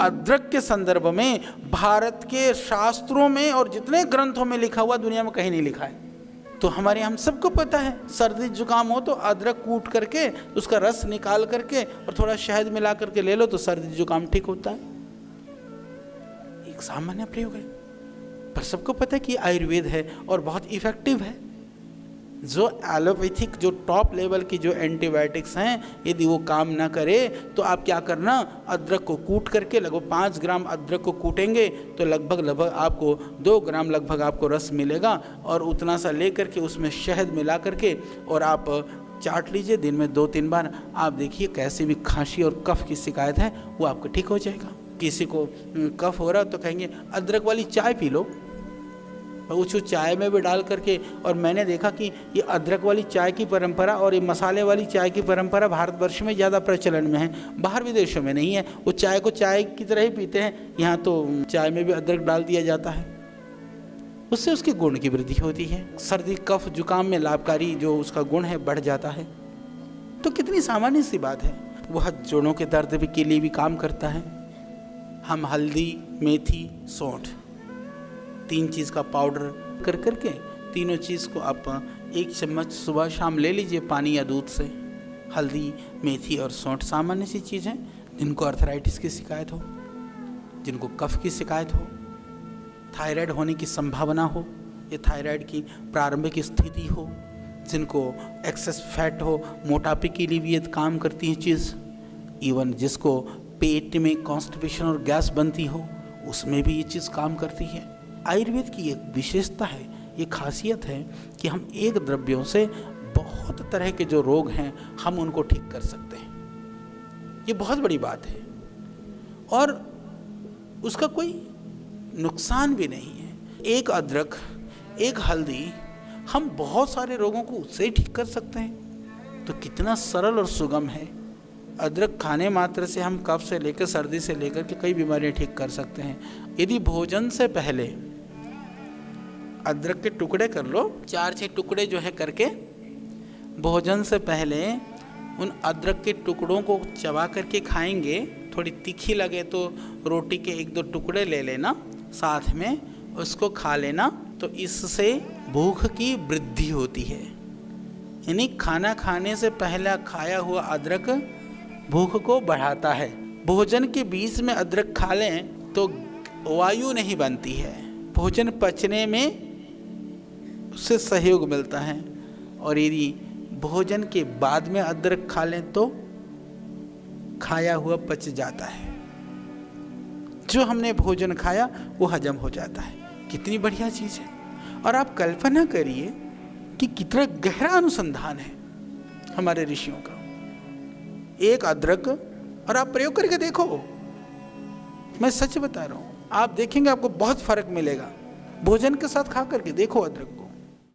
अदरक के संदर्भ में भारत के शास्त्रों में और जितने ग्रंथों में लिखा हुआ दुनिया में कहीं नहीं लिखा है। तो हमारे हम सबको पता है, सर्दी जुकाम हो तो अदरक कूट करके उसका रस निकाल करके और थोड़ा शहद मिला करके ले लो तो सर्दी जुकाम ठीक होता है। एक सामान्य प्रयोग है, पर सबको पता है कि आयुर्वेद है और बहुत इफेक्टिव है। जो एलोपैथिक जो टॉप लेवल की जो एंटीबायोटिक्स हैं, यदि वो काम ना करे तो आप क्या करना, अदरक को कूट करके लगभग 5 ग्राम अदरक को कूटेंगे तो लगभग आपको 2 ग्राम लगभग आपको रस मिलेगा, और उतना सा ले करके उसमें शहद मिला करके और आप चाट लीजिए दिन में 2-3 बार। आप देखिए कैसे भी खांसी और कफ की शिकायत है वो आपको ठीक हो जाएगा। किसी को कफ हो रहा तो कहेंगे अदरक वाली चाय पी लो, उसको चाय में भी डाल करके। और मैंने देखा कि ये अदरक वाली चाय की परंपरा और ये मसाले वाली चाय की परंपरा भारतवर्ष में ज़्यादा प्रचलन में है, बाहर विदेशों में नहीं है। वो चाय को चाय की तरह ही पीते हैं, यहाँ तो चाय में भी अदरक डाल दिया जाता है, उससे उसके गुण की वृद्धि होती है। सर्दी कफ जुकाम में लाभकारी जो उसका गुण है बढ़ जाता है। तो कितनी सामान्य सी बात है। वह जोड़ों के दर्द के लिए भी काम करता है। हम हल्दी, मेथी, सौंठ 3 चीज़ का पाउडर कर करके तीनों चीज़ को आप 1 चम्मच सुबह शाम ले लीजिए पानी या दूध से। हल्दी, मेथी और सौंठ सामान्य सी चीज़ हैं। जिनको अर्थराइटिस की शिकायत हो, जिनको कफ की शिकायत हो, थायराइड होने की संभावना हो या थायराइड की प्रारंभिक स्थिति हो, जिनको एक्सेस फैट हो, मोटापे के लिए भी ये काम करती है चीज़। इवन जिसको पेट में कॉन्स्टिपेशन और गैस बनती हो उसमें भी ये चीज़ काम करती है। आयुर्वेद की एक विशेषता है, ये खासियत है कि हम एक द्रव्यों से बहुत तरह के जो रोग हैं हम उनको ठीक कर सकते हैं। ये बहुत बड़ी बात है और उसका कोई नुकसान भी नहीं है। एक अदरक, एक हल्दी, हम बहुत सारे रोगों को उससे ही ठीक कर सकते हैं। तो कितना सरल और सुगम है। अदरक खाने मात्र से हम कफ से लेकर सर्दी से लेकर के कई बीमारियां ठीक कर सकते हैं। यदि भोजन से पहले अदरक के टुकड़े कर लो, 4-6 टुकड़े जो है करके भोजन से पहले उन अदरक के टुकड़ों को चबा करके खाएंगे। थोड़ी तीखी लगे तो रोटी के 1-2 टुकड़े ले लेना, साथ में उसको खा लेना। तो इससे भूख की वृद्धि होती है। यानी खाना खाने से पहले खाया हुआ अदरक भूख को बढ़ाता है। भोजन के बीच में अदरक खा लें तो वायु नहीं बनती है, भोजन पचने में उससे सहयोग मिलता है। और यदि भोजन के बाद में अदरक खा लें तो खाया हुआ पच जाता है, जो हमने भोजन खाया वो हजम हो जाता है। कितनी बढ़िया चीज़ है। और आप कल्पना करिए कि कितना गहरा अनुसंधान है हमारे ऋषियों का। एक अदरक, और आप प्रयोग करके देखो, मैं सच बता रहा हूँ, आप देखेंगे आपको बहुत फर्क मिलेगा। भोजन के साथ खा करके देखो अदरक को।